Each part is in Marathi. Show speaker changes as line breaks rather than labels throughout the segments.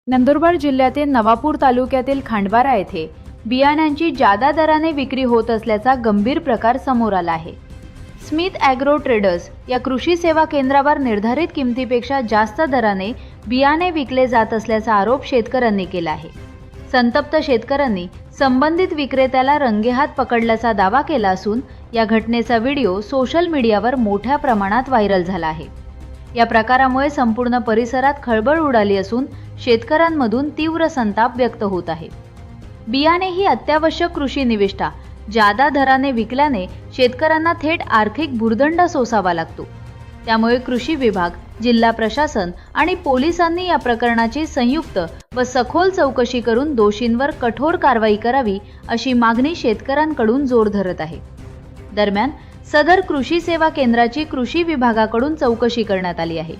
नंदुरबार जिल्ह्यातील नवापूर तालुक्यातील खांडबारा येथे बियाण्यांची जादा दराने विक्री होत असल्याचा गंभीर प्रकार समोर आला आहे। स्मिथ ॲग्रो ट्रेडर्स या कृषी सेवा केंद्रावर निर्धारित किमतीपेक्षा जास्त दराने बियाणे विकले जात असल्याचा आरोप शेतकऱ्यांनी केला आहे। संतप्त शेतकऱ्यांनी संबंधित विक्रेत्याला रंगेहात पकडल्याचा दावा केला असून या घटनेचा व्हिडिओ सोशल मीडियावर मोठ्या प्रमाणात व्हायरल झाला आहे। या प्रकारामुळे संपूर्ण परिसरात खळबळ उडाली असून शेतकऱ्यांमधून तीव्र संताप व्यक्त होत आहे। बियाणे ही अत्यावश्यक कृषी निविष्ठा जादा दराने विकल्याने शेतकऱ्यांना थेट आर्थिक भुर्दंड सोसावा लागतो। त्यामुळे कृषी विभाग, जिल्हा प्रशासन आणि पोलिसांनी या प्रकरणाची संयुक्त व सखोल चौकशी करून दोषींवर कठोर कारवाई करावी अशी मागणी शेतकऱ्यांकडून जोर धरत आहे। दरम्यान सदर कृषी सेवा केंद्राची कृषी विभागाकडून चौकशी करण्यात आली आहे।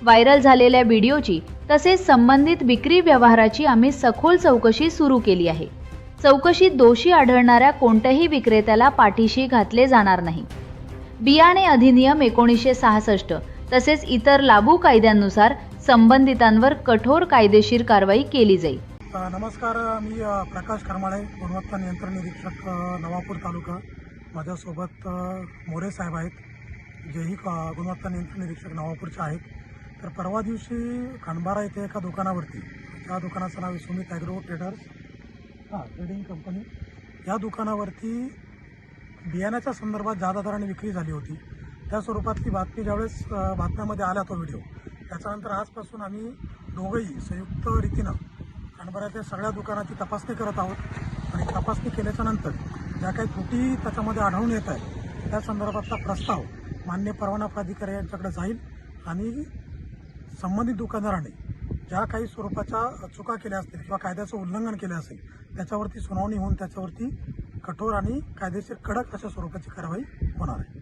व्हायरल झालेल्या व्हिडिओची तसेच संबंधित विक्री व्यवहाराची आम्ही सखोल चौकशी सुरू केली आहे। चौकशीत दोषी आढळणाऱ्या कोणत्याही विक्रेत्याला पाठीशी घातले जाणार नाही। बियाणे अधिनियम 1966 तसेच इतर लागू कायद्यांनुसार संबंधितांवर कठोर कायदेशीर कारवाई केली जाईल।
नमस्कार, मी प्रकाश खरमाळे, गुणवत्ता नियंत्रण निरीक्षक नवापूर तालुका। माझ्यासोबत मोरे साहेब आहेत, जेही गुणवत्ता नियंत्रण निरीक्षक नवापूरचे आहेत। तर परवा दिवशी खांडबारा येथे एका दुकानावरती, त्या दुकानाचं नाव Smith agro traders trading company, या दुकानावरती बियाण्याच्या संदर्भात जादा दराने विक्री झाली होती। त्या स्वरूपातली बातमी ज्यावेळेस बातम्यामध्ये आला तो व्हिडिओ, त्याच्यानंतर आजपासून आम्ही दोघंही संयुक्त रीतीनं खांडबाऱ्याच्या सगळ्या दुकानाची तपासणी करत आहोत आणि तपासणी केल्याच्यानंतर ज्या काही त्रुटी त्याच्यामध्ये आढळून येत आहेत त्या संदर्भातला प्रस्ताव मान्य परवाना प्राधिकारी यांच्याकडे जाईल आणि संबंधित दुकानदारांनी ज्या काही स्वरूपाच्या चुका केल्या असतील किंवा कायद्याचं उल्लंघन केलं असेल त्याच्यावरती सुनावणी होऊन त्याच्यावरती कठोर आणि कायदेशीर कडक अशा स्वरूपाची कारवाई होणार आहे।